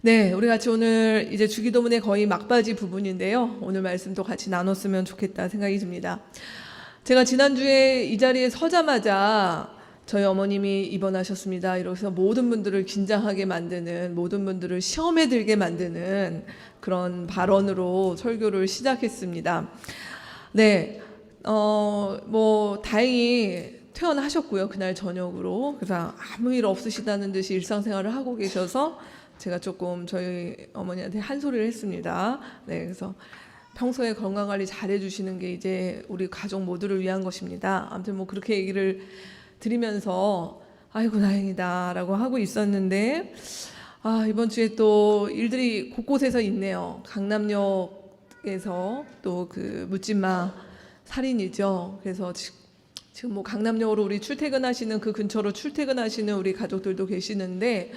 네, 우리 같이 오늘 이제 주기도문의 거의 막바지 부분인데요. 오늘 말씀도 같이 나눴으면 좋겠다 생각이 듭니다. 제가 지난주에 이 자리에 서자마자 저희 어머님이 입원하셨습니다. 이러면서 모든 분들을 긴장하게 만드는, 모든 분들을 시험에 들게 만드는 그런 발언으로 설교를 시작했습니다. 네, 다행히 퇴원하셨고요. 그날 저녁으로. 그래서 아무 일 없으시다는 듯이 일상생활을 하고 계셔서 제가 조금 저희 어머니한테 한 소리를 했습니다. 네, 그래서 평소에 건강관리 잘 해주시는 게 이제 우리 가족 모두를 위한 것입니다. 아무튼 그렇게 얘기를 드리면서 아이고 다행이다 라고 하고 있었는데 이번 주에 또 일들이 곳곳에서 있네요. 강남역에서 또 그 묻지마 살인이죠. 그래서 지금 강남역으로 우리 출퇴근하시는 그 근처로 출퇴근하시는 우리 가족들도 계시는데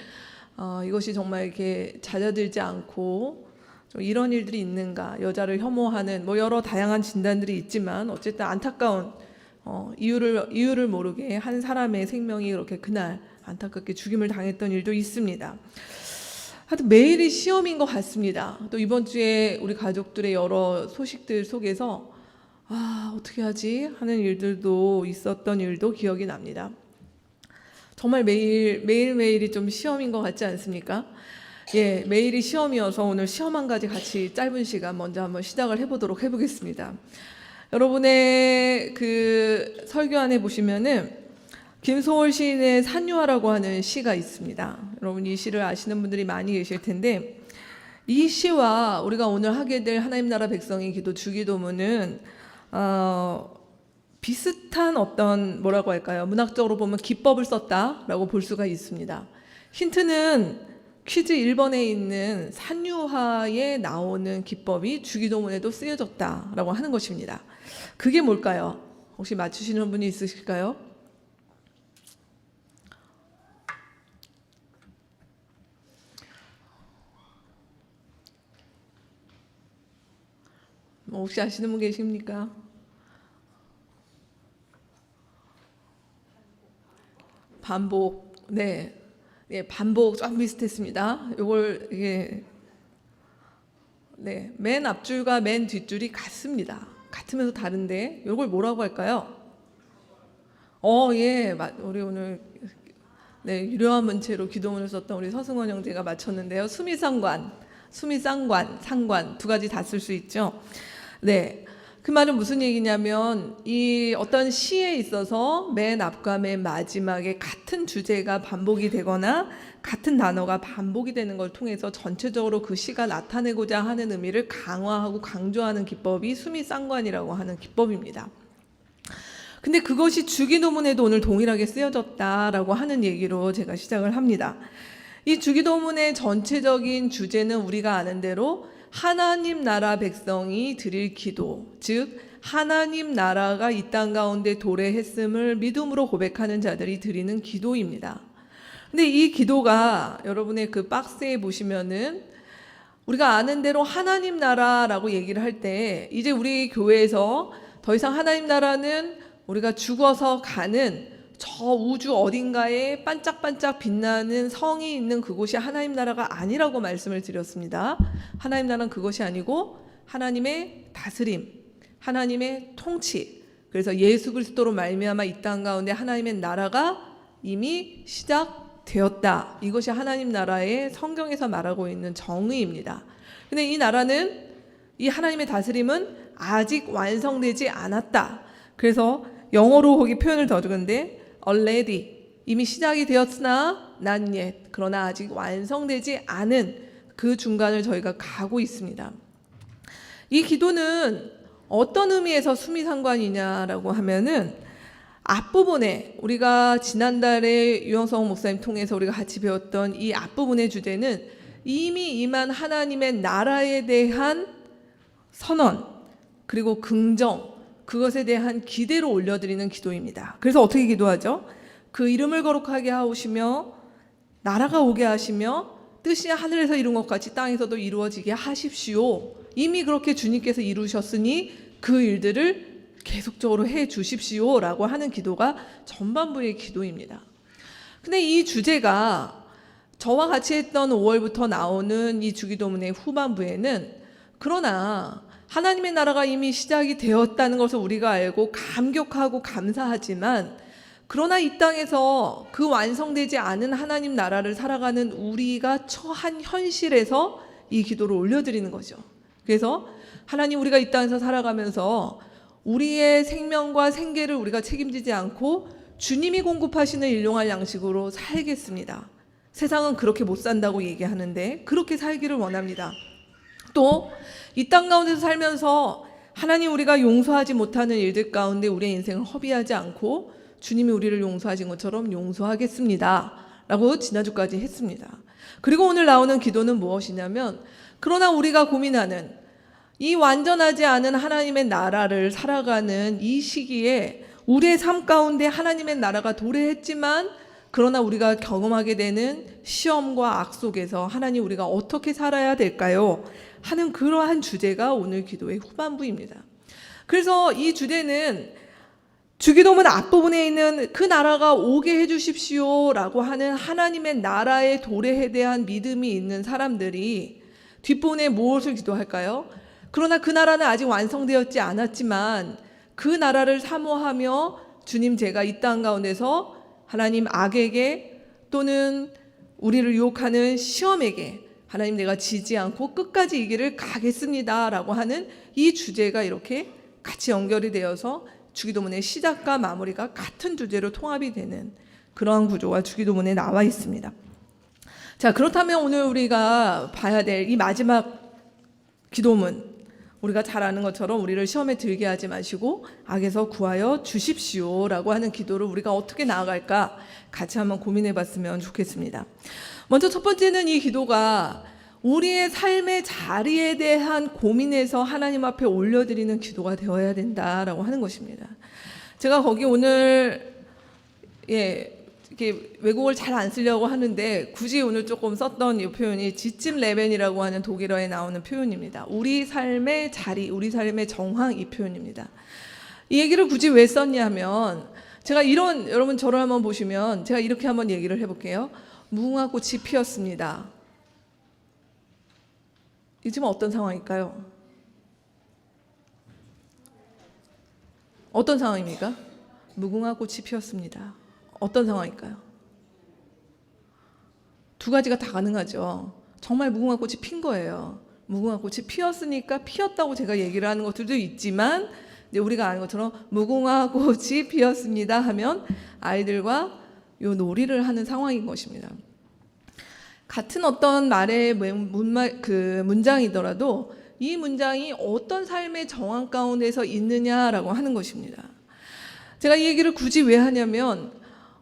이것이 정말 이렇게 잦아들지 않고 좀 이런 일들이 있는가, 여자를 혐오하는 여러 다양한 진단들이 있지만 어쨌든 안타까운 이유를 모르게 한 사람의 생명이 그렇게 그날 안타깝게 죽임을 당했던 일도 있습니다. 하여튼 매일이 시험인 것 같습니다. 또 이번 주에 우리 가족들의 여러 소식들 속에서 어떻게 하지 하는 일들도 있었던 일도 기억이 납니다. 정말 매일매일이 좀 시험인 것 같지 않습니까? 예, 매일이 시험이어서 오늘 시험 한 가지 같이 짧은 시간 먼저 한번 시작을 해보겠습니다. 여러분의 그 설교안에 보시면은 김소월 시인의 산유화라고 하는 시가 있습니다. 여러분 이 시를 아시는 분들이 많이 계실 텐데 이 시와 우리가 오늘 하게 될 하나님 나라 백성의 기도 주기도문은 비슷한 어떤 문학적으로 보면 기법을 썼다라고 볼 수가 있습니다. 힌트는 퀴즈 1번에 있는 산유화에 나오는 기법이 주기도문에도 쓰여졌다라고 하는 것입니다. 그게 뭘까요? 혹시 맞추시는 분이 있으실까요? 혹시 아시는 분 계십니까? 반복, 네, 반복 좀 비슷했습니다. 요걸 맨 앞줄과 맨 뒷줄이 같습니다. 같으면서 다른데 요걸 뭐라고 할까요? 우리 오늘 유려한 문체로 기도문을 썼던 우리 서승원 형제가 맞췄는데요. 수미상관 두 가지 다 쓸 수 있죠. 네. 그 말은 무슨 얘기냐면 이 어떤 시에 있어서 맨 앞과 맨 마지막에 같은 주제가 반복이 되거나 같은 단어가 반복이 되는 걸 통해서 전체적으로 그 시가 나타내고자 하는 의미를 강화하고 강조하는 기법이 수미상관이라고 하는 기법입니다. 근데 그것이 주기도문에도 오늘 동일하게 쓰여졌다라고 하는 얘기로 제가 시작을 합니다. 이 주기도문의 전체적인 주제는 우리가 아는 대로 하나님 나라 백성이 드릴 기도, 즉 하나님 나라가 이 땅 가운데 도래했음을 믿음으로 고백하는 자들이 드리는 기도입니다. 근데 이 기도가 여러분의 그 박스에 보시면은 우리가 아는 대로 하나님 나라라고 얘기를 할 때 이제 우리 교회에서 더 이상 하나님 나라는 우리가 죽어서 가는 저 우주 어딘가에 반짝반짝 빛나는 성이 있는 그곳이 하나님 나라가 아니라고 말씀을 드렸습니다. 하나님 나라는 그것이 아니고 하나님의 다스림, 하나님의 통치, 그래서 예수 그리스도로 말미암아 이 땅 가운데 하나님의 나라가 이미 시작되었다. 이것이 하나님 나라의 성경에서 말하고 있는 정의입니다. 근데 이 나라는, 이 하나님의 다스림은 아직 완성되지 않았다. 그래서 영어로 거기 표현을 더 주는데 already, 이미 시작이 되었으나 not yet, 그러나 아직 완성되지 않은 그 중간을 저희가 가고 있습니다. 이 기도는 어떤 의미에서 수미상관이냐라고 하면은 앞부분에 우리가 지난달에 유영성 목사님 통해서 우리가 같이 배웠던 이 앞부분의 주제는 이미 임한 하나님의 나라에 대한 선언 그리고 긍정, 그것에 대한 기대로 올려드리는 기도입니다. 그래서 어떻게 기도하죠? 그 이름을 거룩하게 하시며 나라가 오게 하시며 뜻이 하늘에서 이룬 것 같이 땅에서도 이루어지게 하십시오. 이미 그렇게 주님께서 이루셨으니 그 일들을 계속적으로 해 주십시오라고 하는 기도가 전반부의 기도입니다. 근데 이 주제가 저와 같이 했던 5월부터 나오는 이 주기도문의 후반부에는 그러나 하나님의 나라가 이미 시작이 되었다는 것을 우리가 알고 감격하고 감사하지만 그러나 이 땅에서 그 완성되지 않은 하나님 나라를 살아가는 우리가 처한 현실에서 이 기도를 올려드리는 거죠. 그래서 하나님, 우리가 이 땅에서 살아가면서 우리의 생명과 생계를 우리가 책임지지 않고 주님이 공급하시는 일용할 양식으로 살겠습니다. 세상은 그렇게 못 산다고 얘기하는데 그렇게 살기를 원합니다. 또 이 땅 가운데서 살면서 하나님, 우리가 용서하지 못하는 일들 가운데 우리의 인생을 허비하지 않고 주님이 우리를 용서하신 것처럼 용서하겠습니다 라고 지난주까지 했습니다. 그리고 오늘 나오는 기도는 무엇이냐면, 그러나 우리가 고민하는 이 완전하지 않은 하나님의 나라를 살아가는 이 시기에 우리의 삶 가운데 하나님의 나라가 도래했지만 그러나 우리가 경험하게 되는 시험과 악 속에서 하나님, 우리가 어떻게 살아야 될까요? 하는 그러한 주제가 오늘 기도의 후반부입니다. 그래서 이 주제는 주기도문 앞부분에 있는 그 나라가 오게 해주십시오 라고 하는 하나님의 나라의 도래에 대한 믿음이 있는 사람들이 뒷부분에 무엇을 기도할까요? 그러나 그 나라는 아직 완성되었지 않았지만 그 나라를 사모하며 주님, 제가 이 땅 가운데서 하나님, 악에게 또는 우리를 유혹하는 시험에게 하나님, 내가 지지 않고 끝까지 이 길을 가겠습니다 라고 하는 이 주제가 이렇게 같이 연결이 되어서 주기도문의 시작과 마무리가 같은 주제로 통합이 되는 그러한 구조가 주기도문에 나와 있습니다. 자, 그렇다면 오늘 우리가 봐야 될 이 마지막 기도문, 우리가 잘 아는 것처럼 우리를 시험에 들게 하지 마시고 악에서 구하여 주십시오 라고 하는 기도를 우리가 어떻게 나아갈까 같이 한번 고민해 봤으면 좋겠습니다. 먼저 첫 번째는 이 기도가 우리의 삶의 자리에 대한 고민에서 하나님 앞에 올려드리는 기도가 되어야 된다라고 하는 것입니다. 제가 거기 오늘 이렇게 외국어를 잘 안 쓰려고 하는데 굳이 오늘 조금 썼던 이 표현이 지침 레벤이라고 하는 독일어에 나오는 표현입니다. 우리 삶의 자리, 우리 삶의 정황, 이 표현입니다. 이 얘기를 굳이 왜 썼냐면, 제가 여러분 저를 한번 보시면 제가 이렇게 한번 얘기를 해볼게요. 무궁화 꽃이 피었습니다. 이 지금 어떤 상황일까요? 어떤 상황입니까? 무궁화 꽃이 피었습니다. 어떤 상황일까요? 두 가지가 다 가능하죠. 정말 무궁화 꽃이 핀 거예요. 무궁화 꽃이 피었으니까 피었다고 제가 얘기를 하는 것들도 있지만, 이제 우리가 아는 것처럼 무궁화 꽃이 피었습니다 하면 아이들과 요 놀이를 하는 상황인 것입니다. 같은 어떤 말의 문장이더라도 이 문장이 어떤 삶의 정황 가운데서 있느냐라고 하는 것입니다. 제가 이 얘기를 굳이 왜 하냐면,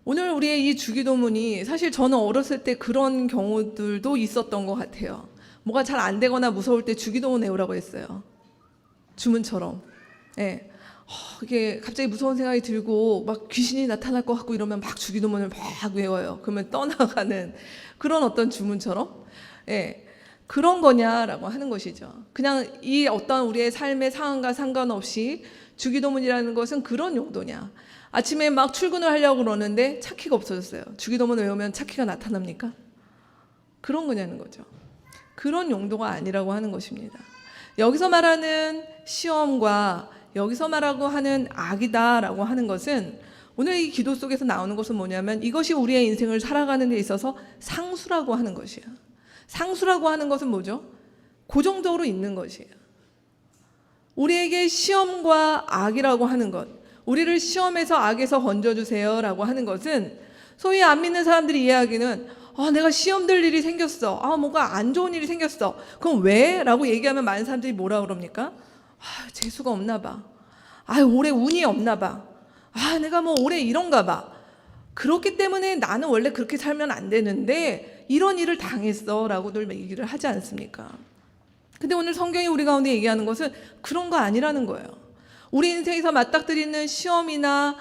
오늘 우리의 이 주기도문이 사실 저는 어렸을 때 그런 경우들도 있었던 것 같아요. 뭐가 잘 안 되거나 무서울 때 주기도문 외우라고 했어요. 주문처럼. 예. 이게 갑자기 무서운 생각이 들고 막 귀신이 나타날 것 같고 이러면 막 주기도문을 막 외워요. 그러면 떠나가는 그런 어떤 주문처럼, 예, 그런 거냐라고 하는 것이죠. 그냥 이 어떤 우리의 삶의 상황과 상관없이 주기도문이라는 것은 그런 용도냐. 아침에 막 출근을 하려고 그러는데 차키가 없어졌어요. 주기도문 외우면 차키가 나타납니까? 그런 거냐는 거죠. 그런 용도가 아니라고 하는 것입니다. 여기서 말하는 시험과 여기서 말하고 하는 악이다라고 하는 것은, 오늘 이 기도 속에서 나오는 것은 뭐냐면, 이것이 우리의 인생을 살아가는 데 있어서 상수라고 하는 것이에요. 상수라고 하는 것은 뭐죠? 고정적으로 있는 것이에요. 우리에게 시험과 악이라고 하는 것, 우리를 시험에서 악에서 건져주세요 라고 하는 것은, 소위 안 믿는 사람들이 이해하기는 내가 시험 들 일이 생겼어, 뭔가 안 좋은 일이 생겼어, 그럼 왜? 라고 얘기하면 많은 사람들이 뭐라 그럽니까? 재수가 없나 봐, 올해 운이 없나 봐, 내가 뭐 올해 이런가 봐, 그렇기 때문에 나는 원래 그렇게 살면 안 되는데 이런 일을 당했어 라고 늘 얘기를 하지 않습니까? 근데 오늘 성경이 우리 가운데 얘기하는 것은 그런 거 아니라는 거예요. 우리 인생에서 맞닥뜨리는 시험이나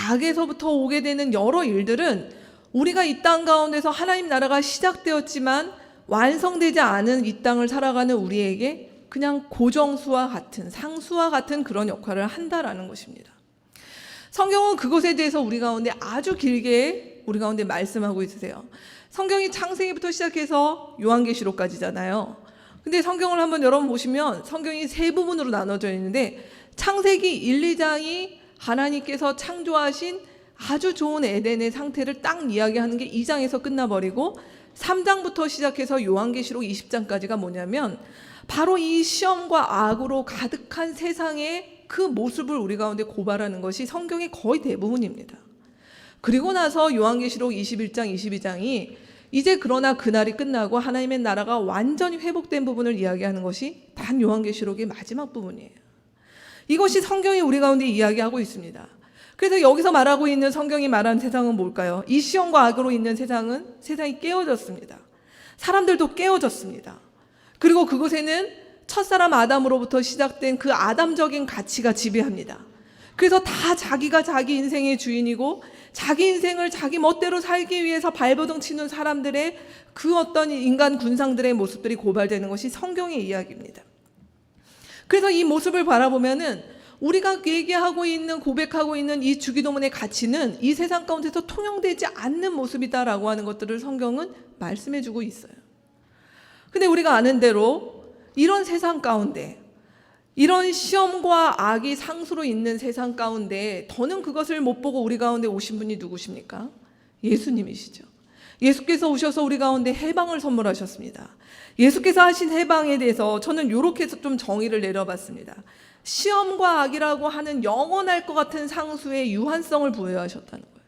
악에서부터 오게 되는 여러 일들은 우리가 이 땅 가운데서 하나님 나라가 시작되었지만 완성되지 않은 이 땅을 살아가는 우리에게 그냥 고정수와 같은, 상수와 같은 그런 역할을 한다라는 것입니다. 성경은 그것에 대해서 우리 가운데 아주 길게 우리 가운데 말씀하고 있으세요. 성경이 창세기부터 시작해서 요한계시록까지잖아요. 근데 성경을 한번 여러분 보시면 성경이 세 부분으로 나눠져 있는데, 창세기 1, 2장이 하나님께서 창조하신 아주 좋은 에덴의 상태를 딱 이야기하는 게 2장에서 끝나버리고, 3장부터 시작해서 요한계시록 20장까지가 뭐냐면 바로 이 시험과 악으로 가득한 세상의 그 모습을 우리 가운데 고발하는 것이 성경의 거의 대부분입니다. 그리고 나서 요한계시록 21장, 22장이 이제 그러나 그날이 끝나고 하나님의 나라가 완전히 회복된 부분을 이야기하는 것이 단 요한계시록의 마지막 부분이에요. 이것이 성경이 우리 가운데 이야기하고 있습니다. 그래서 여기서 말하고 있는 성경이 말하는 세상은 뭘까요? 이 시험과 악으로 있는 세상은 세상이 깨어졌습니다. 사람들도 깨어졌습니다. 그리고 그곳에는 첫사람 아담으로부터 시작된 그 아담적인 가치가 지배합니다. 그래서 다 자기가 자기 인생의 주인이고 자기 인생을 자기 멋대로 살기 위해서 발버둥 치는 사람들의 그 어떤 인간 군상들의 모습들이 고발되는 것이 성경의 이야기입니다. 그래서 이 모습을 바라보면은 우리가 얘기하고 있는, 고백하고 있는 이 주기도문의 가치는 이 세상 가운데서 통용되지 않는 모습이다라고 하는 것들을 성경은 말씀해주고 있어요. 근데 우리가 아는 대로 이런 세상 가운데, 이런 시험과 악이 상수로 있는 세상 가운데 더는 그것을 못 보고 우리 가운데 오신 분이 누구십니까? 예수님이시죠. 예수께서 오셔서 우리 가운데 해방을 선물하셨습니다. 예수께서 하신 해방에 대해서 저는 이렇게 해서 좀 정의를 내려봤습니다. 시험과 악이라고 하는 영원할 것 같은 상수의 유한성을 부여하셨다는 거예요.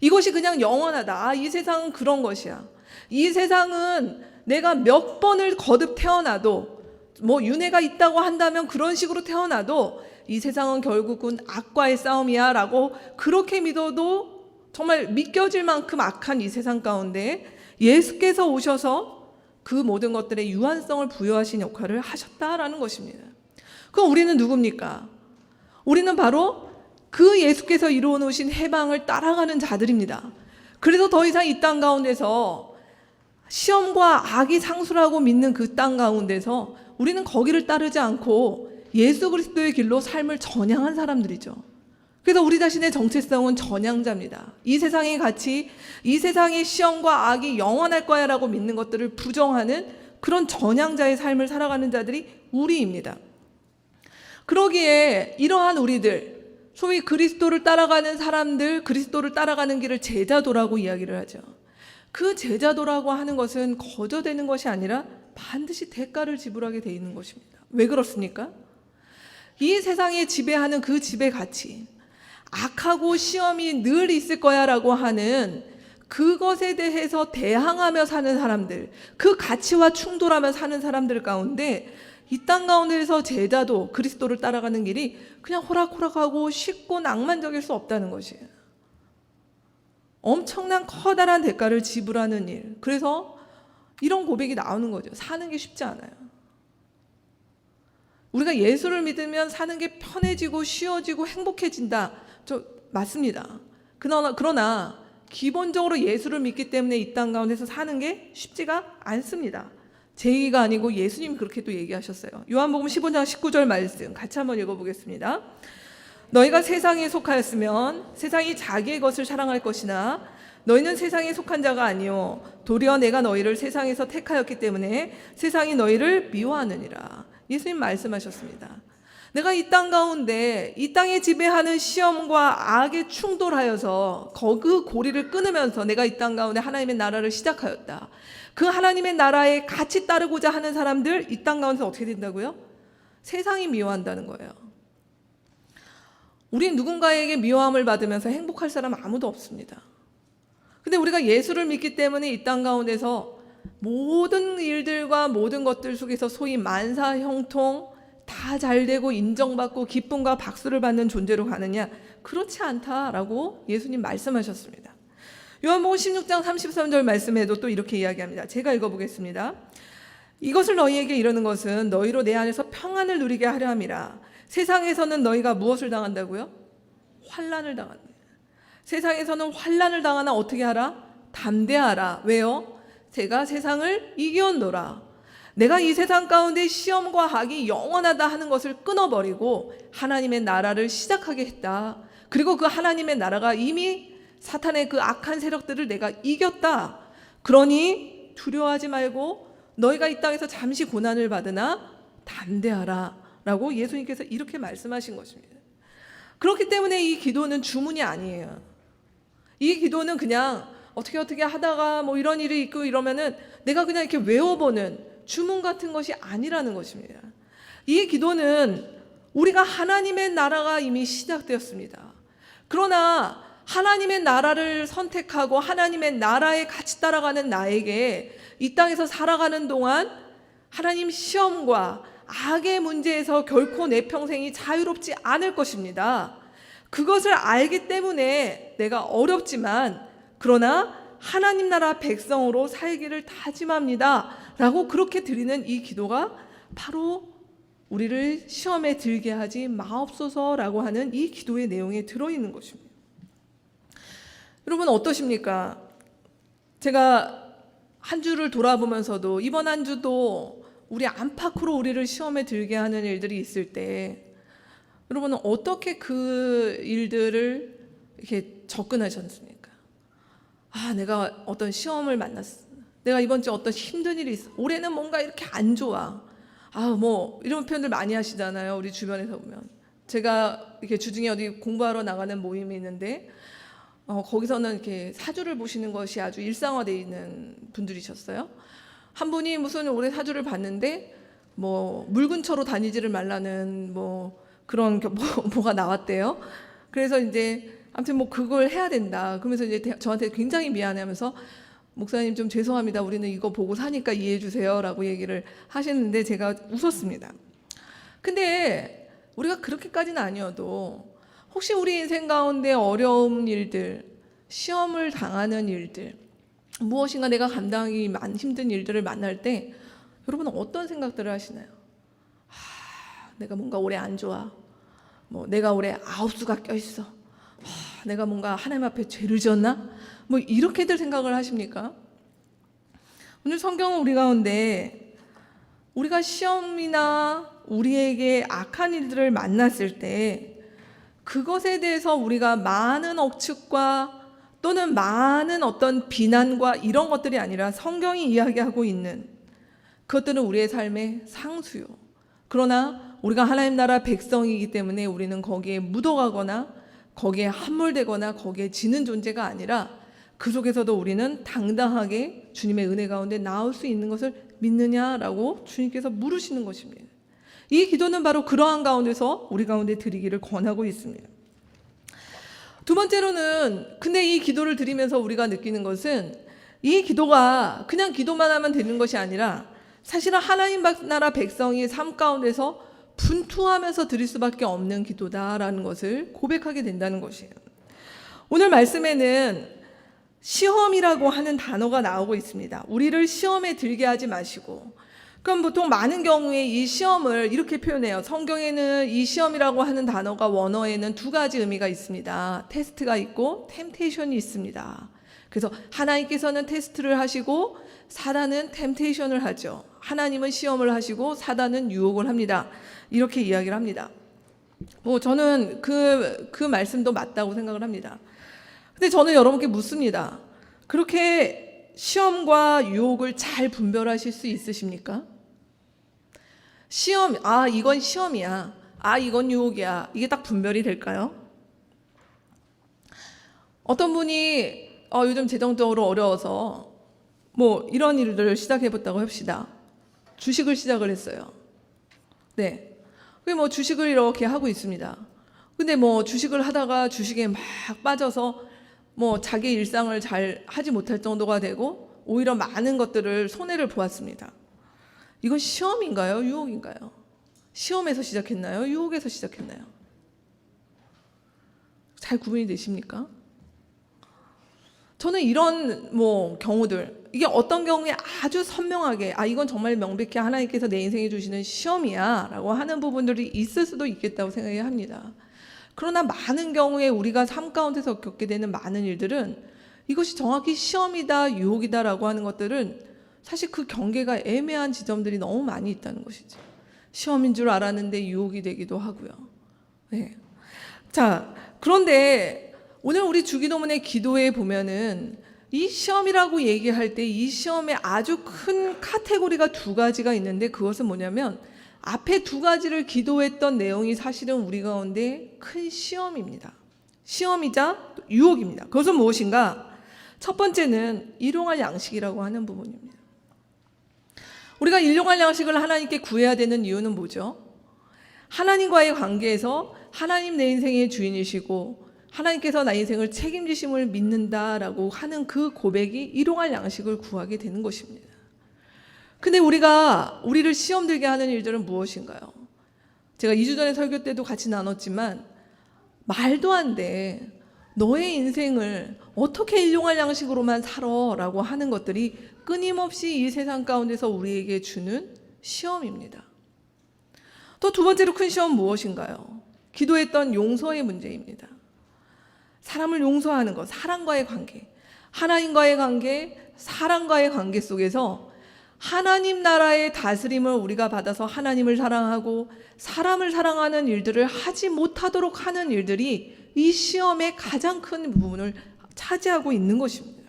이것이 그냥 영원하다. 이 세상은 그런 것이야. 이 세상은 내가 몇 번을 거듭 태어나도, 뭐 윤회가 있다고 한다면 그런 식으로 태어나도 이 세상은 결국은 악과의 싸움이야 라고 그렇게 믿어도 정말 믿겨질 만큼 악한 이 세상 가운데 예수께서 오셔서 그 모든 것들의 유한성을 부여하신 역할을 하셨다라는 것입니다. 그럼 우리는 누굽니까? 우리는 바로 그 예수께서 이루어 놓으신 해방을 따라가는 자들입니다. 그래서 더 이상 이 땅 가운데서 시험과 악이 상수라고 믿는 그 땅 가운데서 우리는 거기를 따르지 않고 예수 그리스도의 길로 삶을 전향한 사람들이죠. 그래서 우리 자신의 정체성은 전향자입니다. 이 세상의 가치, 이 세상의 시험과 악이 영원할 거야 라고 믿는 것들을 부정하는 그런 전향자의 삶을 살아가는 자들이 우리입니다. 그러기에 이러한 우리들, 소위 그리스도를 따라가는 사람들, 그리스도를 따라가는 길을 제자도라고 이야기를 하죠. 그 제자도라고 하는 것은 거저되는 것이 아니라 반드시 대가를 지불하게 되어 있는 것입니다. 왜 그렇습니까? 이 세상에 지배하는 그 지배 가치, 악하고 시험이 늘 있을 거야 라고 하는 그것에 대해서 대항하며 사는 사람들, 그 가치와 충돌하며 사는 사람들 가운데 이 땅 가운데서 제자도, 그리스도를 따라가는 길이 그냥 호락호락하고 쉽고 낭만적일 수 없다는 것이에요. 엄청난 커다란 대가를 지불하는 일. 그래서 이런 고백이 나오는 거죠. 사는 게 쉽지 않아요. 우리가 예수를 믿으면 사는 게 편해지고 쉬워지고 행복해진다. 맞습니다. 그러나 기본적으로 예수를 믿기 때문에 이 땅 가운데서 사는 게 쉽지가 않습니다. 제 얘기가 아니고 예수님이 그렇게 또 얘기하셨어요. 요한복음 15장 19절 말씀 같이 한번 읽어보겠습니다. 너희가 세상에 속하였으면 세상이 자기의 것을 사랑할 것이나 너희는 세상에 속한 자가 아니요 도리어 내가 너희를 세상에서 택하였기 때문에 세상이 너희를 미워하느니라. 예수님 말씀하셨습니다. 내가 이 땅 가운데 이 땅에 지배하는 시험과 악에 충돌하여서 그 고리를 끊으면서 내가 이 땅 가운데 하나님의 나라를 시작하였다. 그 하나님의 나라에 같이 따르고자 하는 사람들 이 땅 가운데서 어떻게 된다고요? 세상이 미워한다는 거예요. 우린 누군가에게 미워함을 받으면서 행복할 사람 아무도 없습니다. 근데 우리가 예수를 믿기 때문에 이 땅 가운데서 모든 일들과 모든 것들 속에서 소위 만사형통 다 잘되고 인정받고 기쁨과 박수를 받는 존재로 가느냐? 그렇지 않다라고 예수님 말씀하셨습니다. 요한복음 16장 33절 말씀에도 또 이렇게 이야기합니다. 제가 읽어보겠습니다. 이것을 너희에게 이르는 것은 너희로 내 안에서 평안을 누리게 하려 함이라. 세상에서는 너희가 무엇을 당한다고요? 환난을 당한다. 세상에서는 환난을 당하나 어떻게 하라? 담대하라. 왜요? 제가 세상을 이기었노라. 내가 이 세상 가운데 시험과 악이 영원하다 하는 것을 끊어버리고 하나님의 나라를 시작하게 했다. 그리고 그 하나님의 나라가 이미 사탄의 그 악한 세력들을 내가 이겼다. 그러니 두려워하지 말고 너희가 이 땅에서 잠시 고난을 받으나 담대하라 라고 예수님께서 이렇게 말씀하신 것입니다. 그렇기 때문에 이 기도는 주문이 아니에요. 이 기도는 그냥 어떻게 하다가 뭐 이런 일이 있고 이러면은 내가 그냥 이렇게 외워보는 주문 같은 것이 아니라는 것입니다. 이 기도는 우리가 하나님의 나라가 이미 시작되었습니다. 그러나 하나님의 나라를 선택하고 하나님의 나라에 같이 따라가는 나에게 이 땅에서 살아가는 동안 하나님 시험과 악의 문제에서 결코 내 평생이 자유롭지 않을 것입니다. 그것을 알기 때문에 내가 어렵지만 그러나 하나님 나라 백성으로 살기를 다짐합니다 라고 그렇게 드리는 이 기도가 바로 우리를 시험에 들게 하지 마옵소서라고 하는 이 기도의 내용에 들어있는 것입니다. 여러분 어떠십니까? 제가 한 주를 돌아보면서도 이번 한 주도 우리 안팎으로 우리를 시험에 들게 하는 일들이 있을 때 여러분은 어떻게 그 일들을 이렇게 접근하셨습니까? 내가 어떤 시험을 만났어. 내가 이번 주에 어떤 힘든 일이 있어. 올해는 뭔가 이렇게 안 좋아. 뭐 이런 표현들 많이 하시잖아요. 우리 주변에서 보면. 제가 이렇게 주중에 어디 공부하러 나가는 모임이 있는데 거기서는 이렇게 사주를 보시는 것이 아주 일상화되어 있는 분들이셨어요. 한 분이 무슨 올해 사주를 봤는데 뭐 물근처로 다니지를 말라는 뭐 그런 뭐가 나왔대요. 그래서 이제 아무튼 뭐 그걸 해야 된다. 그러면서 이제 저한테 굉장히 미안해하면서 목사님 좀 죄송합니다. 우리는 이거 보고 사니까 이해해 주세요라고 얘기를 하시는데 제가 웃었습니다. 근데 우리가 그렇게까지는 아니어도 혹시 우리 인생 가운데 어려운 일들, 시험을 당하는 일들, 무엇인가 내가 감당하기 힘든 일들을 만날 때 여러분은 어떤 생각들을 하시나요? 내가 뭔가 올해 안 좋아. 뭐 내가 올해 아홉수가 껴있어. 내가 뭔가 하나님 앞에 죄를 지었나? 뭐 이렇게들 생각을 하십니까? 오늘 성경은 우리 가운데 우리가 시험이나 우리에게 악한 일들을 만났을 때 그것에 대해서 우리가 많은 억측과 또는 많은 어떤 비난과 이런 것들이 아니라 성경이 이야기하고 있는 그것들은 우리의 삶의 상수요. 그러나 우리가 하나님 나라 백성이기 때문에 우리는 거기에 묻어가거나 거기에 함몰되거나 거기에 지는 존재가 아니라 그 속에서도 우리는 당당하게 주님의 은혜 가운데 나올 수 있는 것을 믿느냐라고 주님께서 물으시는 것입니다. 이 기도는 바로 그러한 가운데서 우리 가운데 드리기를 권하고 있습니다. 두 번째로는 근데 이 기도를 드리면서 우리가 느끼는 것은 이 기도가 그냥 기도만 하면 되는 것이 아니라 사실은 하나님 나라 백성이 삶 가운데서 분투하면서 드릴 수밖에 없는 기도다라는 것을 고백하게 된다는 것이에요. 오늘 말씀에는 시험이라고 하는 단어가 나오고 있습니다. 우리를 시험에 들게 하지 마시고, 그럼 보통 많은 경우에 이 시험을 이렇게 표현해요. 성경에는 이 시험이라고 하는 단어가 원어에는 두 가지 의미가 있습니다. 테스트가 있고 템테이션이 있습니다. 그래서 하나님께서는 테스트를 하시고 사단은 템테이션을 하죠. 하나님은 시험을 하시고 사단은 유혹을 합니다. 이렇게 이야기를 합니다. 뭐 저는 그 말씀도 맞다고 생각을 합니다. 근데 저는 여러분께 묻습니다. 그렇게 시험과 유혹을 잘 분별하실 수 있으십니까? 시험, 이건 시험이야. 이건 유혹이야. 이게 딱 분별이 될까요? 어떤 분이 요즘 재정적으로 어려워서 뭐 이런 일들을 시작해봤다고 합시다. 주식을 시작을 했어요. 네. 그게 뭐 주식을 이렇게 하고 있습니다. 근데 뭐 주식을 하다가 주식에 막 빠져서 뭐 자기 일상을 잘 하지 못할 정도가 되고 오히려 많은 것들을 손해를 보았습니다. 이건 시험인가요? 유혹인가요? 시험에서 시작했나요? 유혹에서 시작했나요? 잘 구분이 되십니까? 저는 이런 뭐 경우들, 이게 어떤 경우에 아주 선명하게 이건 정말 명백히 하나님께서 내 인생에 주시는 시험이야 라고 하는 부분들이 있을 수도 있겠다고 생각합니다. 그러나 많은 경우에 우리가 삶 가운데서 겪게 되는 많은 일들은 이것이 정확히 시험이다 유혹이다 라고 하는 것들은 사실 그 경계가 애매한 지점들이 너무 많이 있다는 것이죠. 시험인 줄 알았는데 유혹이 되기도 하고요. 네. 자, 그런데 오늘 우리 주기도문의 기도에 보면은 이 시험이라고 얘기할 때 이 시험에 아주 큰 카테고리가 두 가지가 있는데, 그것은 뭐냐면 앞에 두 가지를 기도했던 내용이 사실은 우리 가운데 큰 시험입니다. 시험이자 유혹입니다. 그것은 무엇인가? 첫 번째는 일용할 양식이라고 하는 부분입니다. 우리가 일용할 양식을 하나님께 구해야 되는 이유는 뭐죠? 하나님과의 관계에서 하나님 내 인생의 주인이시고 하나님께서 나 인생을 책임지심을 믿는다라고 하는 그 고백이 일용할 양식을 구하게 되는 것입니다. 근데 우리를 시험 들게 하는 일들은 무엇인가요? 제가 2주 전에 설교 때도 같이 나눴지만, 말도 안 돼. 너의 인생을 어떻게 일용할 양식으로만 살아라고 하는 것들이 끊임없이 이 세상 가운데서 우리에게 주는 시험입니다. 또 두 번째로 큰 시험은 무엇인가요? 기도했던 용서의 문제입니다. 사람을 용서하는 것, 사랑과의 관계, 하나님과의 관계, 사랑과의 관계 속에서 하나님 나라의 다스림을 우리가 받아서 하나님을 사랑하고 사람을 사랑하는 일들을 하지 못하도록 하는 일들이 이 시험의 가장 큰 부분을 차지하고 있는 것입니다.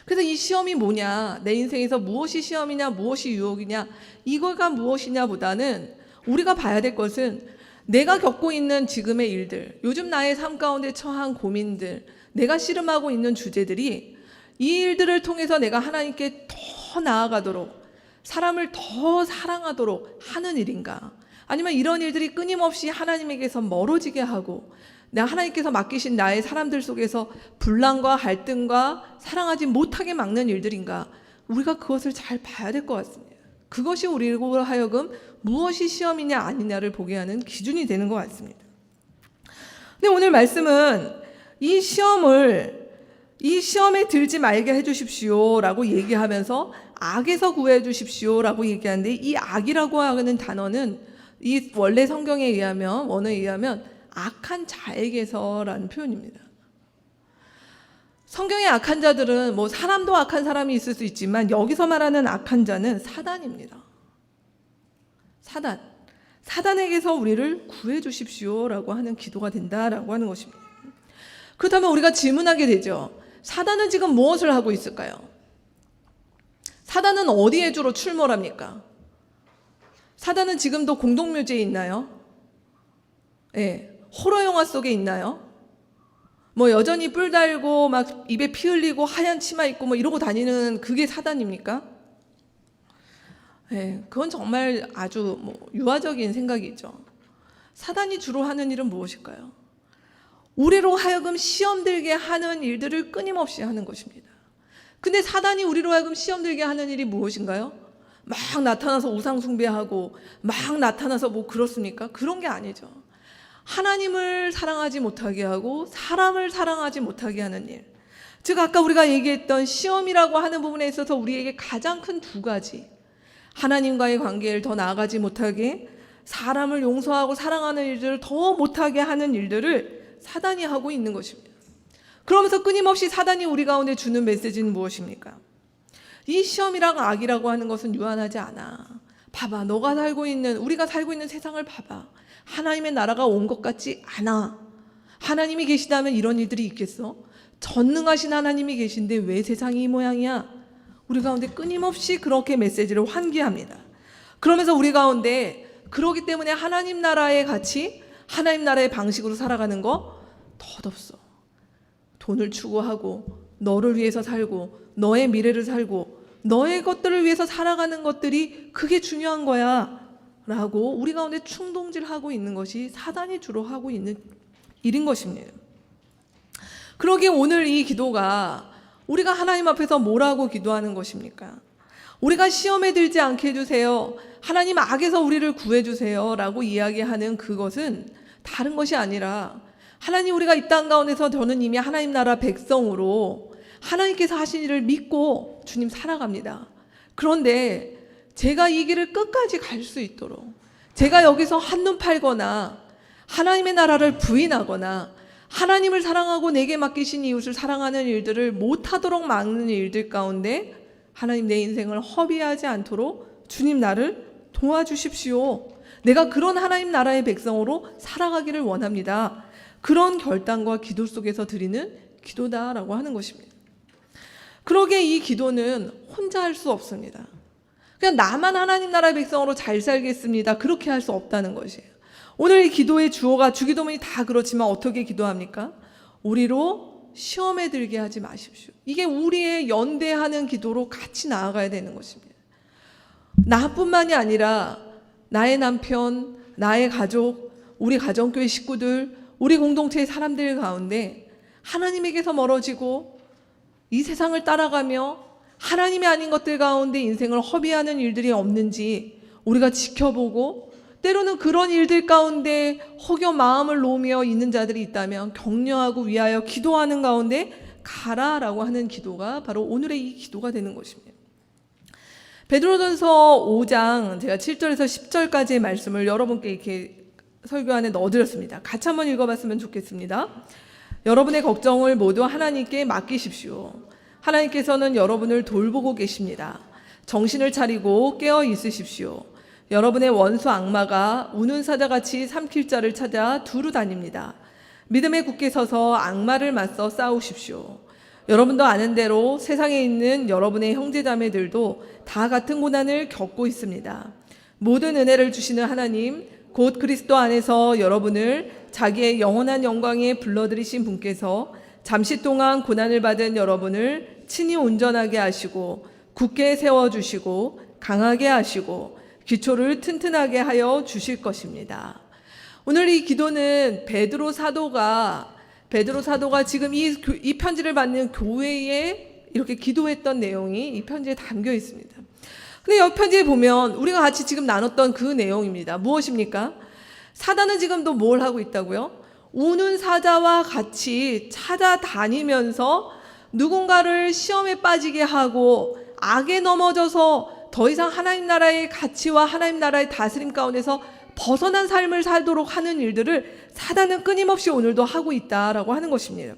그래서 이 시험이 뭐냐, 내 인생에서 무엇이 시험이냐, 무엇이 유혹이냐, 이거가 무엇이냐 보다는 우리가 봐야 될 것은 내가 겪고 있는 지금의 일들, 요즘 나의 삶 가운데 처한 고민들, 내가 씨름하고 있는 주제들이 이 일들을 통해서 내가 하나님께 더 나아가도록, 사람을 더 사랑하도록 하는 일인가? 아니면 이런 일들이 끊임없이 하나님에게서 멀어지게 하고 내가 하나님께서 맡기신 나의 사람들 속에서 분란과 갈등과 사랑하지 못하게 막는 일들인가? 우리가 그것을 잘 봐야 될 것 같습니다. 그것이 우리로 하여금 무엇이 시험이냐 아니냐를 보게 하는 기준이 되는 것 같습니다. 근데 오늘 말씀은 이 시험에 들지 말게 해주십시오 라고 얘기하면서 악에서 구해 주십시오 라고 얘기하는데, 이 악이라고 하는 단어는 이 원래 성경에 의하면, 원어에 의하면 악한 자에게서라는 표현입니다. 성경의 악한 자들은 뭐 사람도 악한 사람이 있을 수 있지만 여기서 말하는 악한 자는 사단입니다. 사단에게서 우리를 구해 주십시오라고 하는 기도가 된다라고 하는 것입니다. 그렇다면 우리가 질문하게 되죠. 사단은 지금 무엇을 하고 있을까요? 사단은 어디에 주로 출몰합니까? 사단은 지금도 공동묘지에 있나요? 예, 호러 영화 속에 있나요? 뭐 여전히 뿔 달고 막 입에 피 흘리고 하얀 치마 입고 뭐 이러고 다니는 그게 사단입니까? 예, 그건 정말 아주 유아적인 생각이죠. 사단이 주로 하는 일은 무엇일까요? 우리로 하여금 시험 들게 하는 일들을 끊임없이 하는 것입니다. 근데 사단이 우리로 하여금 시험 들게 하는 일이 무엇인가요? 막 나타나서 우상 숭배하고 막 나타나서 뭐 그렇습니까? 그런 게 아니죠. 하나님을 사랑하지 못하게 하고 사람을 사랑하지 못하게 하는 일, 즉 아까 우리가 얘기했던 시험이라고 하는 부분에 있어서 우리에게 가장 큰 두 가지, 하나님과의 관계를 더 나아가지 못하게, 사람을 용서하고 사랑하는 일들을 더 못하게 하는 일들을 사단이 하고 있는 것입니다. 그러면서 끊임없이 사단이 우리 가운데 주는 메시지는 무엇입니까? 이 시험이랑 악이라고 하는 것은 유한하지 않아. 봐봐, 우리가 살고 있는 세상을 봐봐. 하나님의 나라가 온 것 같지 않아. 하나님이 계시다면 이런 일들이 있겠어? 전능하신 하나님이 계신데 왜 세상이 이 모양이야? 우리 가운데 끊임없이 그렇게 메시지를 환기합니다. 그러면서 우리 가운데 그러기 때문에 하나님 나라의 가치, 하나님 나라의 방식으로 살아가는 거 덧없어. 돈을 추구하고 너를 위해서 살고 너의 미래를 살고 너의 것들을 위해서 살아가는 것들이 그게 중요한 거야 라고 우리 가운데 충동질하고 있는 것이 사단이 주로 하고 있는 일인 것입니다. 그러기에 오늘 이 기도가 우리가 하나님 앞에서 뭐라고 기도하는 것입니까? 우리가 시험에 들지 않게 해주세요, 하나님 악에서 우리를 구해주세요 라고 이야기하는 그것은 다른 것이 아니라, 하나님 우리가 이 땅 가운데서 저는 이미 하나님 나라 백성으로 하나님께서 하신 일을 믿고 주님 살아갑니다. 그런데 제가 이 길을 끝까지 갈 수 있도록, 제가 여기서 한눈 팔거나 하나님의 나라를 부인하거나 하나님을 사랑하고 내게 맡기신 이웃을 사랑하는 일들을 못하도록 막는 일들 가운데 하나님 내 인생을 허비하지 않도록 주님 나를 도와주십시오. 내가 그런 하나님 나라의 백성으로 살아가기를 원합니다. 그런 결단과 기도 속에서 드리는 기도다라고 하는 것입니다. 그러기에 이 기도는 혼자 할 수 없습니다. 그냥 나만 하나님 나라의 백성으로 잘 살겠습니다. 그렇게 할 수 없다는 것이에요. 오늘 이 기도의 주어가 주기도문이 다 그렇지만 어떻게 기도합니까? 우리로 시험에 들게 하지 마십시오. 이게 우리의 연대하는 기도로 같이 나아가야 되는 것입니다. 나뿐만이 아니라 나의 남편, 나의 가족, 우리 가정교회 식구들, 우리 공동체의 사람들 가운데 하나님에게서 멀어지고 이 세상을 따라가며 하나님이 아닌 것들 가운데 인생을 허비하는 일들이 없는지 우리가 지켜보고, 때로는 그런 일들 가운데 혹여 마음을 놓으며 있는 자들이 있다면 격려하고 위하여 기도하는 가운데 가라라고 하는 기도가 바로 오늘의 이 기도가 되는 것입니다. 베드로전서 5장 제가 7절에서 10절까지의 말씀을 여러분께 이렇게 설교 안에 넣어드렸습니다. 같이 한번 읽어봤으면 좋겠습니다. 여러분의 걱정을 모두 하나님께 맡기십시오. 하나님께서는 여러분을 돌보고 계십니다. 정신을 차리고 깨어 있으십시오. 여러분의 원수 악마가 우는 사자같이 삼킬 자를 찾아 두루 다닙니다. 믿음에 굳게 서서 악마를 맞서 싸우십시오. 여러분도 아는 대로 세상에 있는 여러분의 형제자매들도 다 같은 고난을 겪고 있습니다. 모든 은혜를 주시는 하나님, 곧 그리스도 안에서 여러분을 자기의 영원한 영광에 불러들이신 분께서 잠시 동안 고난을 받은 여러분을 친히 온전하게 하시고 굳게 세워주시고 강하게 하시고 기초를 튼튼하게 하여 주실 것입니다. 오늘 이 기도는 베드로 사도가 지금 이 편지를 받는 교회에 이렇게 기도했던 내용이 이 편지에 담겨 있습니다. 근데 이 편지에 보면 우리가 같이 지금 나눴던 그 내용입니다. 무엇입니까? 사단은 지금도 뭘 하고 있다고요? 우는 사자와 같이 찾아다니면서 누군가를 시험에 빠지게 하고 악에 넘어져서 더 이상 하나님 나라의 가치와 하나님 나라의 다스림 가운데서 벗어난 삶을 살도록 하는 일들을 사단은 끊임없이 오늘도 하고 있다라고 하는 것입니다.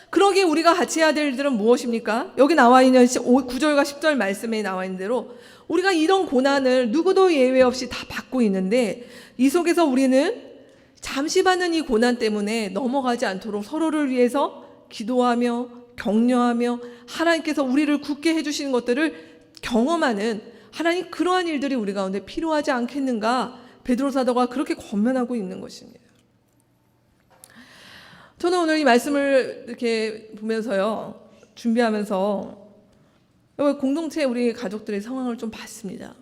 그러기에 우리가 같이 해야 될 일들은 무엇입니까? 여기 나와 있는 9절과 10절 말씀에 나와 있는 대로 우리가 이런 고난을 누구도 예외 없이 다 받고 있는데 이 속에서 우리는 잠시 받는 이 고난 때문에 넘어가지 않도록 서로를 위해서 기도하며 격려하며 하나님께서 우리를 굳게 해주시는 것들을 경험하는 하나님, 그러한 일들이 우리 가운데 필요하지 않겠는가? 베드로 사도가 그렇게 권면하고 있는 것입니다. 저는 오늘 이 말씀을 이렇게 보면서요, 준비하면서 공동체 우리 가족들의 상황을 좀 봤습니다.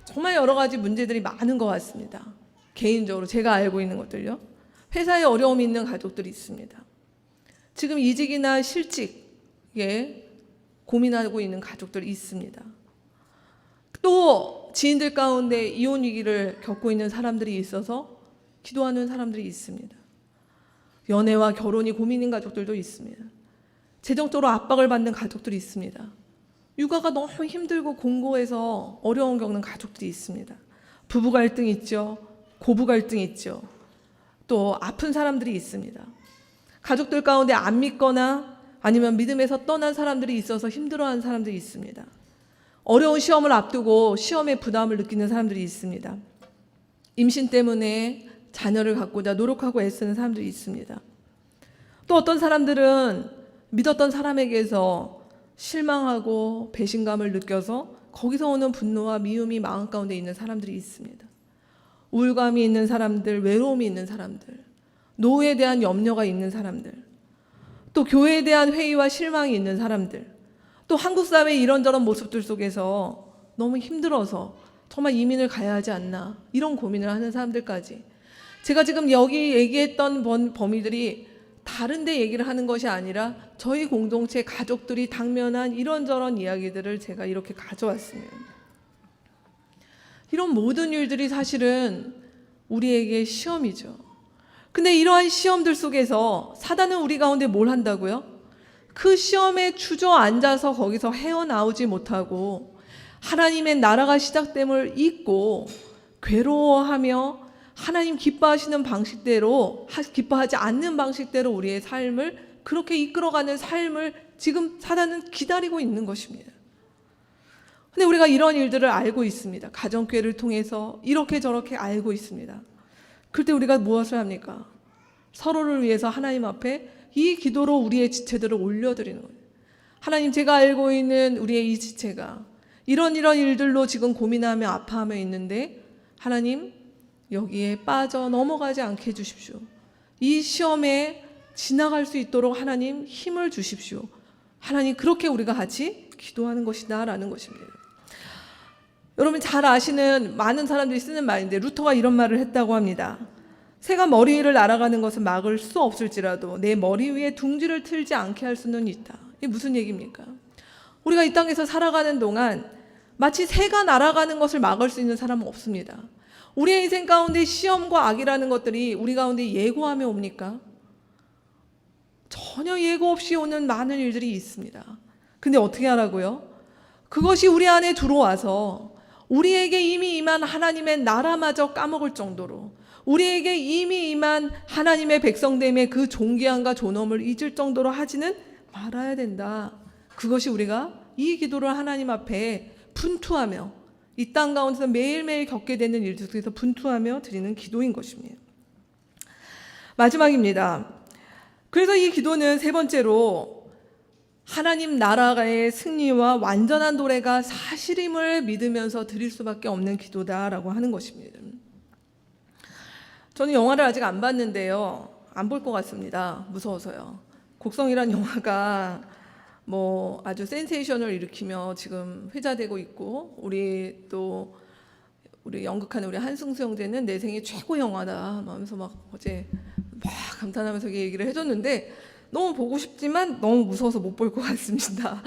정말 여러 가지 문제들이 많은 것 같습니다. 개인적으로 제가 알고 있는 것들요. 회사에 어려움이 있는 가족들이 있습니다. 지금 이직이나 실직에 고민하고 있는 가족들이 있습니다. 또 지인들 가운데 이혼 위기를 겪고 있는 사람들이 있어서 기도하는 사람들이 있습니다. 연애와 결혼이 고민인 가족들도 있습니다. 재정적으로 압박을 받는 가족들이 있습니다. 육아가 너무 힘들고 공고해서 어려움 겪는 가족들이 있습니다. 부부 갈등이 있죠. 고부 갈등이 있죠. 또 아픈 사람들이 있습니다. 가족들 가운데 안 믿거나 아니면 믿음에서 떠난 사람들이 있어서 힘들어하는 사람들이 있습니다. 어려운 시험을 앞두고 시험에 부담을 느끼는 사람들이 있습니다. 임신 때문에 자녀를 갖고자 노력하고 애쓰는 사람들이 있습니다. 또 어떤 사람들은 믿었던 사람에게서 실망하고 배신감을 느껴서 거기서 오는 분노와 미움이 마음 가운데 있는 사람들이 있습니다. 우울감이 있는 사람들, 외로움이 있는 사람들, 노후에 대한 염려가 있는 사람들, 또 교회에 대한 회의와 실망이 있는 사람들, 또 한국 사회의 이런저런 모습들 속에서 너무 힘들어서 정말 이민을 가야 하지 않나, 이런 고민을 하는 사람들까지, 제가 지금 여기 얘기했던 범위들이 다른 데 얘기를 하는 것이 아니라 저희 공동체 가족들이 당면한 이런저런 이야기들을 제가 이렇게 가져왔습니다. 이런 모든 일들이 사실은 우리에게 시험이죠. 근데 이러한 시험들 속에서 사단은 우리 가운데 뭘 한다고요? 그 시험에 주저앉아서 거기서 헤어나오지 못하고 하나님의 나라가 시작됨을 잊고 괴로워하며 하나님 기뻐하시는 방식대로, 기뻐하지 않는 방식대로 우리의 삶을 그렇게 이끌어가는 삶을 지금 사단은 기다리고 있는 것입니다. 근데 우리가 이런 일들을 알고 있습니다. 가정교회를 통해서 이렇게 저렇게 알고 있습니다. 그럴 때 우리가 무엇을 합니까? 서로를 위해서 하나님 앞에 이 기도로 우리의 지체들을 올려드리는 거예요. 하나님, 제가 알고 있는 우리의 이 지체가 이런 일들로 지금 고민하며 아파하며 있는데 하나님, 여기에 빠져 넘어가지 않게 해주십시오. 이 시험에 지나갈 수 있도록 하나님 힘을 주십시오. 하나님, 그렇게 우리가 같이 기도하는 것이다 라는 것입니다. 여러분 잘 아시는 많은 사람들이 쓰는 말인데 루터가 이런 말을 했다고 합니다. 새가 머리 위를 날아가는 것은 막을 수 없을지라도 내 머리 위에 둥지를 틀지 않게 할 수는 있다. 이게 무슨 얘기입니까? 우리가 이 땅에서 살아가는 동안 마치 새가 날아가는 것을 막을 수 있는 사람은 없습니다. 우리의 인생 가운데 시험과 악이라는 것들이 우리 가운데 예고하며 옵니까? 전혀 예고 없이 오는 많은 일들이 있습니다. 근데 어떻게 하라고요? 그것이 우리 안에 들어와서 우리에게 이미 임한 하나님의 나라마저 까먹을 정도로, 우리에게 이미 임한 하나님의 백성됨의 그 존귀함과 존엄을 잊을 정도로 하지는 말아야 된다. 그것이 우리가 이 기도를 하나님 앞에 분투하며 이 땅 가운데서 매일매일 겪게 되는 일들 속에서 분투하며 드리는 기도인 것입니다. 마지막입니다. 그래서 이 기도는 세 번째로 하나님 나라의 승리와 완전한 도래가 사실임을 믿으면서 드릴 수밖에 없는 기도다라고 하는 것입니다. 저는 영화를 아직 안 봤는데요. 안 볼 것 같습니다. 무서워서요. 곡성이란 영화가 아주 센세이션을 일으키며 지금 회자되고 있고, 우리 연극하는 우리 한승수 형제는 내 생애 최고 영화다 하면서 어제 감탄하면서 얘기를 해줬는데 너무 보고 싶지만 너무 무서워서 못 볼 것 같습니다.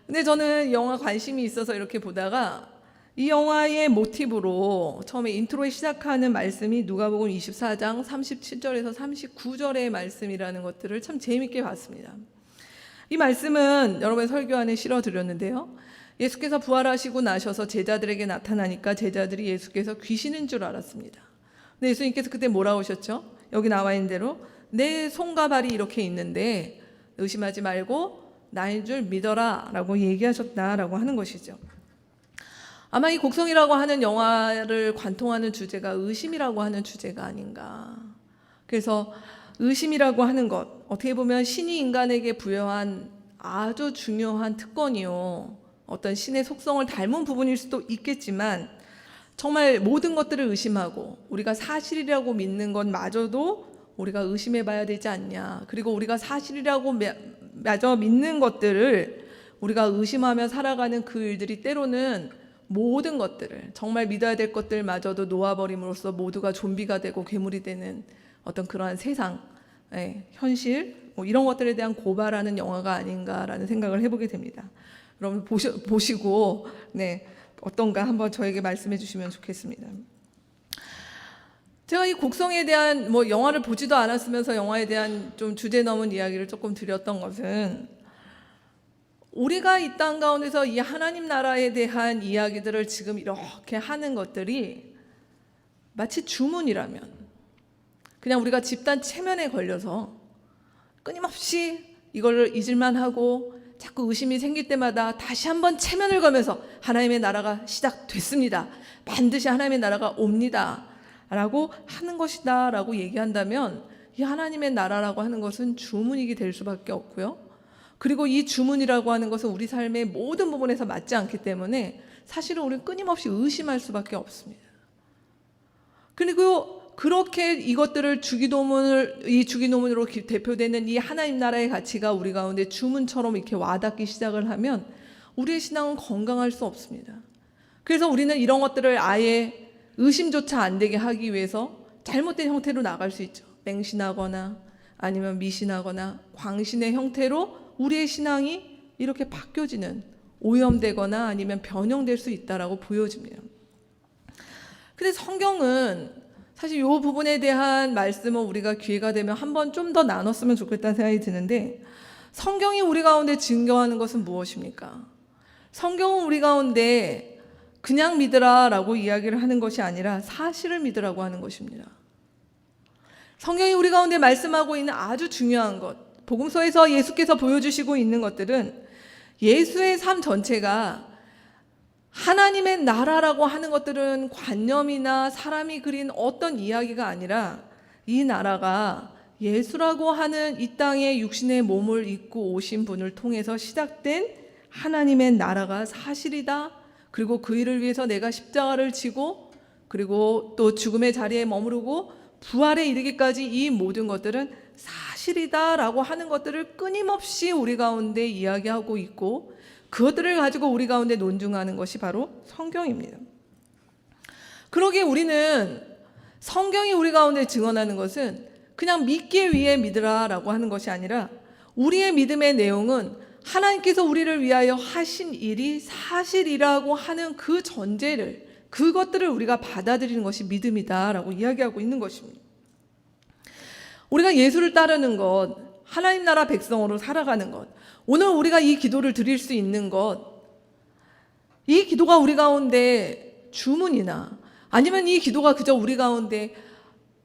근데 저는 영화 관심이 있어서 이렇게 보다가 이 영화의 모티브로 처음에 인트로에 시작하는 말씀이 누가복음 24장 37절에서 39절의 말씀이라는 것들을 참 재미있게 봤습니다. 이 말씀은 여러분의 설교 안에 실어드렸는데요. 예수께서 부활하시고 나셔서 제자들에게 나타나니까 제자들이 예수께서 귀신인 줄 알았습니다. 근데 예수님께서 그때 뭐라고 하셨죠? 여기 나와 있는 대로 내 손과 발이 이렇게 있는데 의심하지 말고 나인 줄 믿어라 라고 얘기하셨다라고 하는 것이죠. 아마 이 곡성이라고 하는 영화를 관통하는 주제가 의심이라고 하는 주제가 아닌가. 그래서 의심이라고 하는 것, 어떻게 보면 신이 인간에게 부여한 아주 중요한 특권이요, 어떤 신의 속성을 닮은 부분일 수도 있겠지만 정말 모든 것들을 의심하고 우리가 사실이라고 믿는 것마저도 우리가 의심해 봐야 되지 않냐. 그리고 우리가 사실이라고 마저 믿는 것들을 우리가 의심하며 살아가는 그 일들이 때로는 모든 것들을, 정말 믿어야 될 것들마저도 놓아버림으로써 모두가 좀비가 되고 괴물이 되는 어떤 그러한 세상, 현실, 이런 것들에 대한 고발하는 영화가 아닌가라는 생각을 해보게 됩니다. 여러분 보시고 어떤가 한번 저에게 말씀해 주시면 좋겠습니다. 제가 이 곡성에 대한 영화를 보지도 않았으면서 영화에 대한 좀 주제 넘은 이야기를 조금 드렸던 것은, 우리가 이 땅 가운데서 이 하나님 나라에 대한 이야기들을 지금 이렇게 하는 것들이 마치 주문이라면, 그냥 우리가 집단 체면에 걸려서 끊임없이 이걸 잊을만 하고 자꾸 의심이 생길 때마다 다시 한번 체면을 걸면서 하나님의 나라가 시작됐습니다, 반드시 하나님의 나라가 옵니다 라고 하는 것이다 라고 얘기한다면, 이 하나님의 나라라고 하는 것은 주문이 될 수밖에 없고요. 그리고 이 주문이라고 하는 것은 우리 삶의 모든 부분에서 맞지 않기 때문에 사실은 우리는 끊임없이 의심할 수밖에 없습니다. 그리고 그렇게 이것들을 주기도문으로 대표되는 이 하나님 나라의 가치가 우리 가운데 주문처럼 이렇게 와닿기 시작을 하면 우리의 신앙은 건강할 수 없습니다. 그래서 우리는 이런 것들을 아예 의심조차 안 되게 하기 위해서 잘못된 형태로 나갈 수 있죠. 맹신하거나 아니면 미신하거나 광신의 형태로 우리의 신앙이 이렇게 바뀌어지는, 오염되거나 아니면 변형될 수 있다라고 보여집니다. 근데 성경은 사실 이 부분에 대한 말씀은 우리가 기회가 되면 한번 좀 더 나눴으면 좋겠다는 생각이 드는데, 성경이 우리 가운데 증거하는 것은 무엇입니까? 성경은 우리 가운데 그냥 믿으라 라고 이야기를 하는 것이 아니라 사실을 믿으라고 하는 것입니다. 성경이 우리 가운데 말씀하고 있는 아주 중요한 것, 복음서에서 예수께서 보여주시고 있는 것들은 예수의 삶 전체가 하나님의 나라라고 하는 것들은 관념이나 사람이 그린 어떤 이야기가 아니라 이 나라가 예수라고 하는 이 땅에 육신의 몸을 입고 오신 분을 통해서 시작된 하나님의 나라가 사실이다. 그리고 그 일을 위해서 내가 십자가를 지고 그리고 또 죽음의 자리에 머무르고 부활에 이르기까지 이 모든 것들은 사실이다라고 하는 것들을 끊임없이 우리 가운데 이야기하고 있고 그것들을 가지고 우리 가운데 논증하는 것이 바로 성경입니다. 그러기에 우리는 성경이 우리 가운데 증언하는 것은 그냥 믿기 위해 믿으라라고 하는 것이 아니라 우리의 믿음의 내용은 하나님께서 우리를 위하여 하신 일이 사실이라고 하는 그 전제를 그것들을 우리가 받아들이는 것이 믿음이다라고 이야기하고 있는 것입니다. 우리가 예수를 따르는 것, 하나님 나라 백성으로 살아가는 것, 오늘 우리가 이 기도를 드릴 수 있는 것, 이 기도가 우리 가운데 주문이나 아니면 이 기도가 그저 우리 가운데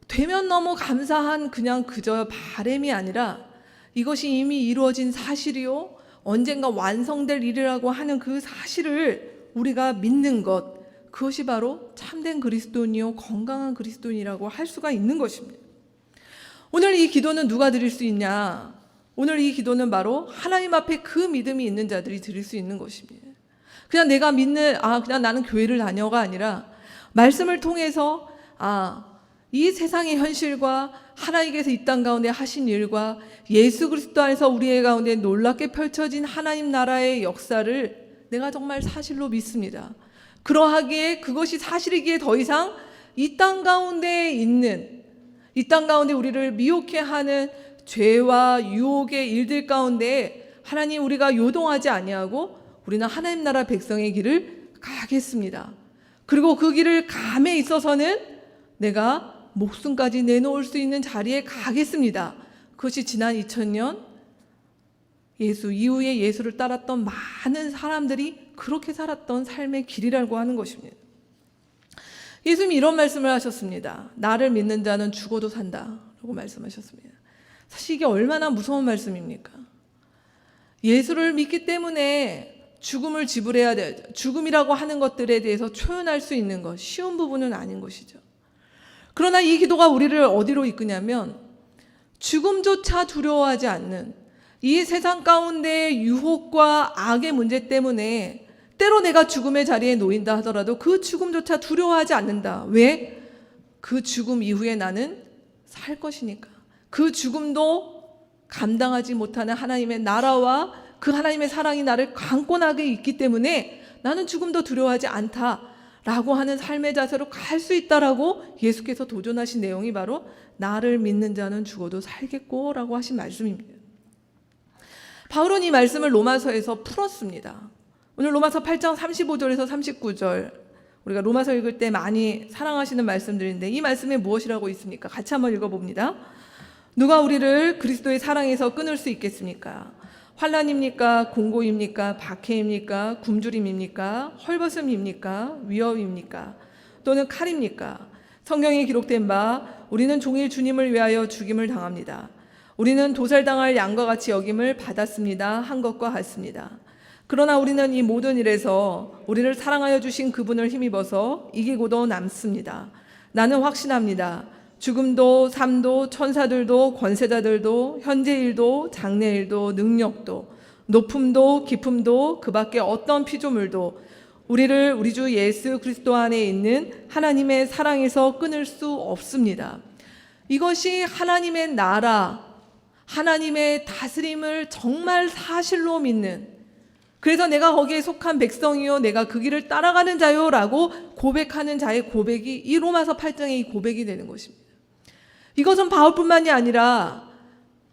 되면 너무 감사한 그저 바람이 아니라 이것이 이미 이루어진 사실이요 언젠가 완성될 일이라고 하는 그 사실을 우리가 믿는 것, 그것이 바로 참된 그리스도인이요 건강한 그리스도인이라고 할 수가 있는 것입니다. 오늘 이 기도는 누가 드릴 수 있냐? 오늘 이 기도는 바로 하나님 앞에 그 믿음이 있는 자들이 드릴 수 있는 것입니다. 그냥 내가 믿는 그냥 나는 교회를 다녀가 아니라 말씀을 통해서 이 세상의 현실과 하나님께서 이 땅 가운데 하신 일과 예수 그리스도 안에서 우리의 가운데 놀랍게 펼쳐진 하나님 나라의 역사를 내가 정말 사실로 믿습니다. 그러하기에 그것이 사실이기에 더 이상 이 땅 가운데 있는 이 땅 가운데 우리를 미혹해 하는 죄와 유혹의 일들 가운데 하나님 우리가 요동하지 아니하고 우리는 하나님 나라 백성의 길을 가겠습니다. 그리고 그 길을 감에 있어서는 내가 목숨까지 내놓을 수 있는 자리에 가겠습니다. 그것이 지난 2000년 예수 이후에 예수를 따랐던 많은 사람들이 그렇게 살았던 삶의 길이라고 하는 것입니다. 예수님이 이런 말씀을 하셨습니다. 나를 믿는 자는 죽어도 산다라고 말씀하셨습니다. 사실 이게 얼마나 무서운 말씀입니까? 예수를 믿기 때문에 죽음을 지불해야 돼요. 죽음이라고 하는 것들에 대해서 초연할 수 있는 것, 쉬운 부분은 아닌 것이죠. 그러나 이 기도가 우리를 어디로 이끄냐면 죽음조차 두려워하지 않는 이 세상 가운데 유혹과 악의 문제 때문에 때로 내가 죽음의 자리에 놓인다 하더라도 그 죽음조차 두려워하지 않는다. 왜? 그 죽음 이후에 나는 살 것이니까. 그 죽음도 감당하지 못하는 하나님의 나라와 그 하나님의 사랑이 나를 강권하게 있기 때문에 나는 죽음도 두려워하지 않다라고 하는 삶의 자세로 갈 수 있다라고 예수께서 도전하신 내용이 바로 나를 믿는 자는 죽어도 살겠고 라고 하신 말씀입니다. 바울은 이 말씀을 로마서에서 풀었습니다. 오늘 로마서 8장 35절에서 39절 우리가 로마서 읽을 때 많이 사랑하시는 말씀들인데 이 말씀에 무엇이라고 있습니까? 같이 한번 읽어봅니다. 누가 우리를 그리스도의 사랑에서 끊을 수 있겠습니까? 환난입니까? 공고입니까? 박해입니까? 굶주림입니까? 헐벗음입니까? 위협입니까? 또는 칼입니까? 성경에 기록된 바 우리는 종일 주님을 위하여 죽임을 당합니다. 우리는 도살당할 양과 같이 여김을 받았습니다. 한 것과 같습니다. 그러나 우리는 이 모든 일에서 우리를 사랑하여 주신 그분을 힘입어서 이기고도 남습니다. 나는 확신합니다. 죽음도 삶도 천사들도 권세자들도 현재일도 장래일도 능력도 높음도 깊음도 그 밖에 어떤 피조물도 우리를 우리 주 예수 그리스도 안에 있는 하나님의 사랑에서 끊을 수 없습니다. 이것이 하나님의 나라, 하나님의 다스림을 정말 사실로 믿는, 그래서 내가 거기에 속한 백성이요 내가 그 길을 따라가는 자요 라고 고백하는 자의 고백이 이 로마서 8장의 이 고백이 되는 것입니다. 이것은 바울뿐만이 아니라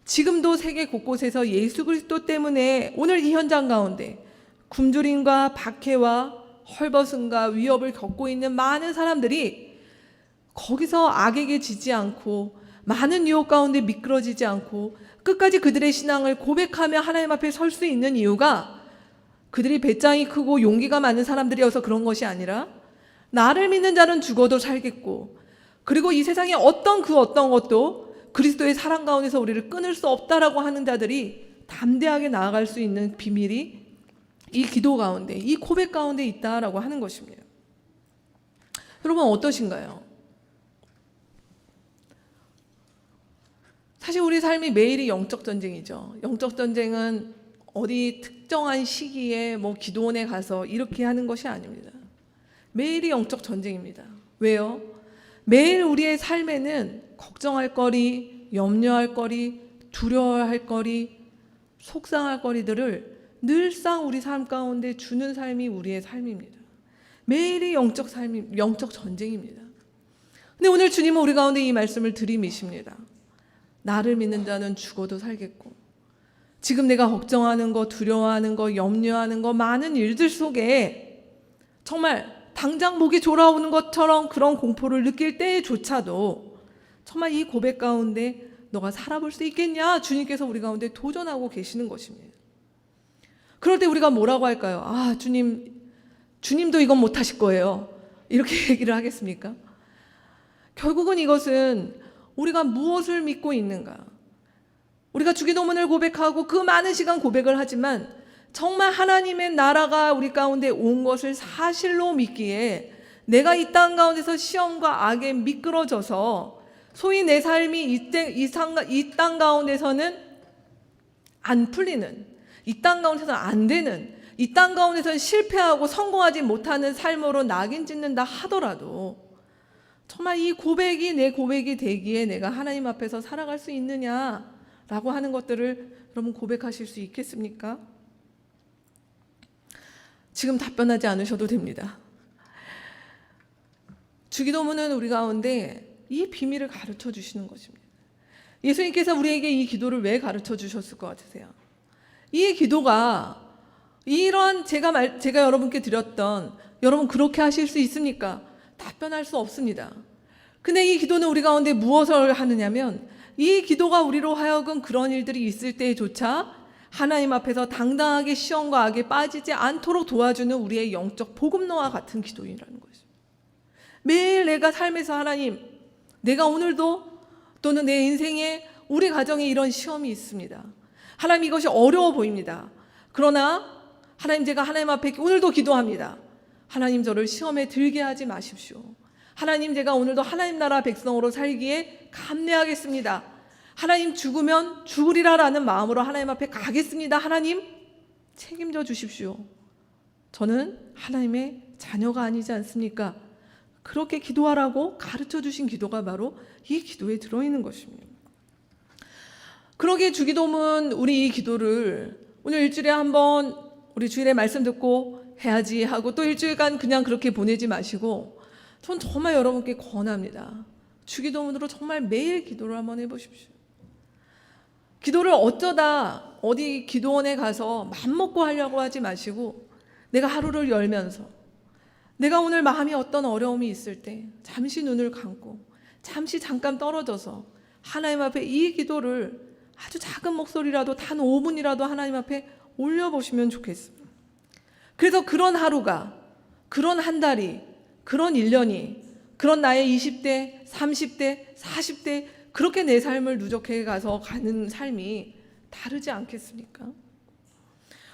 지금도 세계 곳곳에서 예수 그리스도 때문에 오늘 이 현장 가운데 굶주림과 박해와 헐벗음과 위협을 겪고 있는 많은 사람들이 거기서 악에게 지지 않고 많은 유혹 가운데 미끄러지지 않고 끝까지 그들의 신앙을 고백하며 하나님 앞에 설 수 있는 이유가 그들이 배짱이 크고 용기가 많은 사람들이어서 그런 것이 아니라 나를 믿는 자는 죽어도 살겠고 그리고 이 세상의 어떤 것도 그리스도의 사랑 가운데서 우리를 끊을 수 없다라고 하는 자들이 담대하게 나아갈 수 있는 비밀이 이 기도 가운데, 이 고백 가운데 있다라고 하는 것입니다. 여러분 어떠신가요? 사실 우리 삶이 매일이 영적 전쟁이죠. 영적 전쟁은 어디 특정한 시기에 뭐 기도원에 가서 이렇게 하는 것이 아닙니다. 매일이 영적 전쟁입니다. 왜요? 매일 우리의 삶에는 걱정할 거리, 염려할 거리, 두려워할 거리, 속상할 거리들을 늘상 우리 삶 가운데 주는 삶이 우리의 삶입니다. 매일이 영적 전쟁입니다. 근데 오늘 주님은 우리 가운데 이 말씀을 들이미십니다. 나를 믿는 자는 죽어도 살겠고, 지금 내가 걱정하는 거, 두려워하는 거, 염려하는 거, 많은 일들 속에 정말 당장 목이 졸아오는 것처럼 그런 공포를 느낄 때조차도 정말 이 고백 가운데 너가 살아볼 수 있겠냐? 주님께서 우리 가운데 도전하고 계시는 것입니다. 그럴 때 우리가 뭐라고 할까요? 아, 주님도 이건 못하실 거예요. 이렇게 얘기를 하겠습니까? 결국은 이것은 우리가 무엇을 믿고 있는가? 우리가 주기도문을 고백하고 그 많은 시간 고백을 하지만 정말 하나님의 나라가 우리 가운데 온 것을 사실로 믿기에 내가 이 땅 가운데서 시험과 악에 미끄러져서 소위 내 삶이 이 땅 가운데서는 안 풀리는, 이 땅 가운데서는 안 되는, 이 땅 가운데서는 실패하고 성공하지 못하는 삶으로 낙인 찍는다 하더라도 정말 이 고백이 내 고백이 되기에 내가 하나님 앞에서 살아갈 수 있느냐라고 하는 것들을 여러분 고백하실 수 있겠습니까? 지금 답변하지 않으셔도 됩니다. 주기도문은 우리 가운데 이 비밀을 가르쳐 주시는 것입니다. 예수님께서 우리에게 이 기도를 왜 가르쳐 주셨을 것 같으세요? 이 기도가 이런 제가 여러분께 드렸던 여러분 그렇게 하실 수 있습니까? 답변할 수 없습니다. 근데 이 기도는 우리 가운데 무엇을 하느냐면 이 기도가 우리로 하여금 그런 일들이 있을 때조차 하나님 앞에서 당당하게 시험과 악에 빠지지 않도록 도와주는 우리의 영적 보급로와 같은 기도이라는 것입니다. 매일 내가 삶에서 하나님, 내가 오늘도 또는 내 인생에 우리 가정에 이런 시험이 있습니다. 하나님 이것이 어려워 보입니다. 그러나 하나님 제가 하나님 앞에 오늘도 기도합니다. 하나님 저를 시험에 들게 하지 마십시오. 하나님 제가 오늘도 하나님 나라 백성으로 살기에 감내하겠습니다. 하나님 죽으면 죽으리라라는 마음으로 하나님 앞에 가겠습니다. 하나님 책임져 주십시오. 저는 하나님의 자녀가 아니지 않습니까? 그렇게 기도하라고 가르쳐 주신 기도가 바로 이 기도에 들어있는 것입니다. 그러기에 주기도문 우리 이 기도를 오늘 일주일에 한번 우리 주일에 말씀 듣고 해야지 하고 또 일주일간 그냥 그렇게 보내지 마시고 전 정말 여러분께 권합니다. 주기도문으로 정말 매일 기도를 한번 해보십시오. 기도를 어쩌다 어디 기도원에 가서 맘먹고 하려고 하지 마시고 내가 하루를 열면서 내가 오늘 마음이 어떤 어려움이 있을 때 잠시 눈을 감고 잠깐 떨어져서 하나님 앞에 이 기도를 아주 작은 목소리라도 단 5분이라도 하나님 앞에 올려보시면 좋겠습니다. 그래서 그런 하루가, 그런 한 달이, 그런 1년이, 그런 나의 20대, 30대, 40대 그렇게 내 삶을 누적해 가서 가는 삶이 다르지 않겠습니까?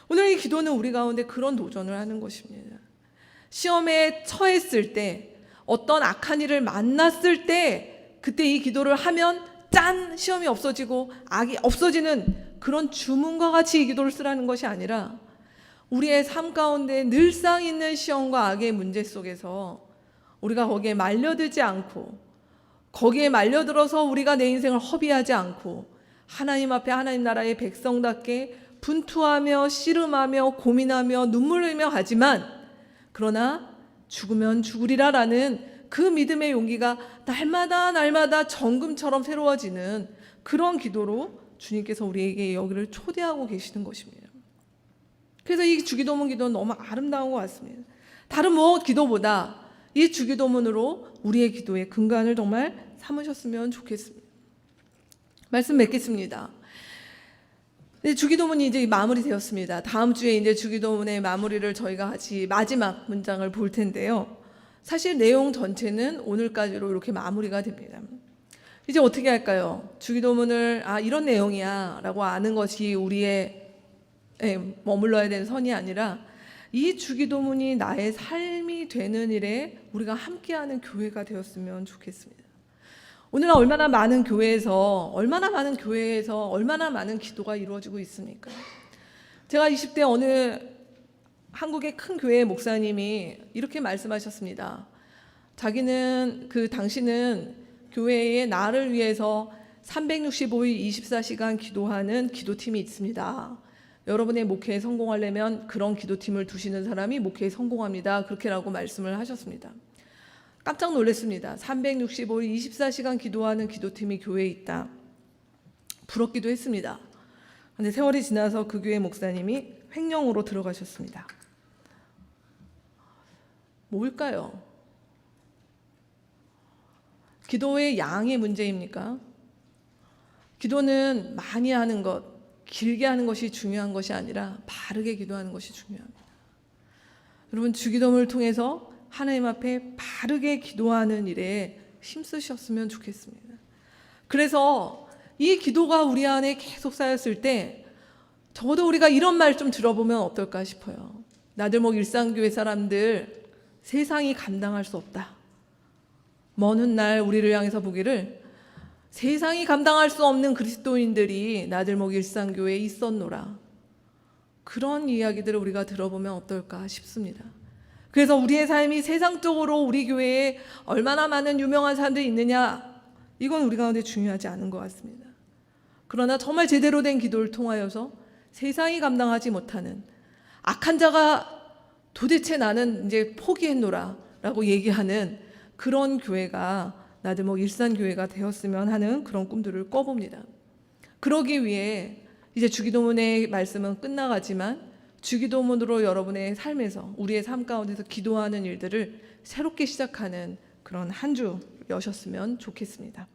오늘 이 기도는 우리 가운데 그런 도전을 하는 것입니다. 시험에 처했을 때, 어떤 악한 일을 만났을 때 그때 이 기도를 하면 짠! 시험이 없어지고 악이 없어지는 그런 주문과 같이 이 기도를 쓰라는 것이 아니라 우리의 삶 가운데 늘상 있는 시험과 악의 문제 속에서 우리가 거기에 말려들지 않고 거기에 말려들어서 우리가 내 인생을 허비하지 않고 하나님 앞에 하나님 나라의 백성답게 분투하며 씨름하며 고민하며 눈물 흘리며 하지만 그러나 죽으면 죽으리라라는 그 믿음의 용기가 날마다 정금처럼 새로워지는 그런 기도로 주님께서 우리에게 여기를 초대하고 계시는 것입니다. 그래서 이 주기도문 기도는 너무 아름다운 것 같습니다. 다른 무엇 기도보다 이 주기도문으로 우리의 기도의 근간을 정말 삼으셨으면 좋겠습니다. 말씀 맺겠습니다. 주기도문이 이제 마무리되었습니다. 다음 주에 이제 주기도문의 마무리를 저희가 같이 마지막 문장을 볼 텐데요. 사실 내용 전체는 오늘까지로 이렇게 마무리가 됩니다. 이제 어떻게 할까요? 주기도문을 이런 내용이야 라고 아는 것이 우리의 머물러야 되는 선이 아니라 이 주기도문이 나의 삶이 되는 일에 우리가 함께하는 교회가 되었으면 좋겠습니다. 오늘날 얼마나 많은 교회에서 얼마나 많은 기도가 이루어지고 있습니까? 제가 20대 어느 한국의 큰 교회의 목사님이 이렇게 말씀하셨습니다. 당신은 교회에 나를 위해서 365일 24시간 기도하는 기도팀이 있습니다. 여러분의 목회에 성공하려면 그런 기도팀을 두시는 사람이 목회에 성공합니다. 그렇게라고 말씀을 하셨습니다. 깜짝 놀랐습니다. 365일 24시간 기도하는 기도팀이 교회에 있다. 부럽기도 했습니다. 그런데 세월이 지나서 그 교회 목사님이 횡령으로 들어가셨습니다. 뭘까요? 기도의 양의 문제입니까? 기도는 많이 하는 것, 길게 하는 것이 중요한 것이 아니라 바르게 기도하는 것이 중요합니다. 여러분, 주기도문을 통해서 하나님 앞에 바르게 기도하는 일에 힘쓰셨으면 좋겠습니다. 그래서 이 기도가 우리 안에 계속 쌓였을 때 적어도 우리가 이런 말 좀 들어보면 어떨까 싶어요. 나들목 일상교회 사람들 세상이 감당할 수 없다. 먼 훗날 우리를 향해서 보기를 세상이 감당할 수 없는 그리스도인들이 나들목 일상교회에 있었노라. 그런 이야기들을 우리가 들어보면 어떨까 싶습니다. 그래서 우리의 삶이 세상적으로 우리 교회에 얼마나 많은 유명한 사람들이 있느냐, 이건 우리 가운데 중요하지 않은 것 같습니다. 그러나 정말 제대로 된 기도를 통하여서 세상이 감당하지 못하는 악한 자가 도대체 나는 이제 포기했노라 라고 얘기하는 그런 교회가 나들목 일산교회가 되었으면 하는 그런 꿈들을 꿔봅니다. 그러기 위해 이제 주기도문의 말씀은 끝나가지만 주기도문으로 여러분의 삶에서, 우리의 삶 가운데서 기도하는 일들을 새롭게 시작하는 그런 한 주 여셨으면 좋겠습니다.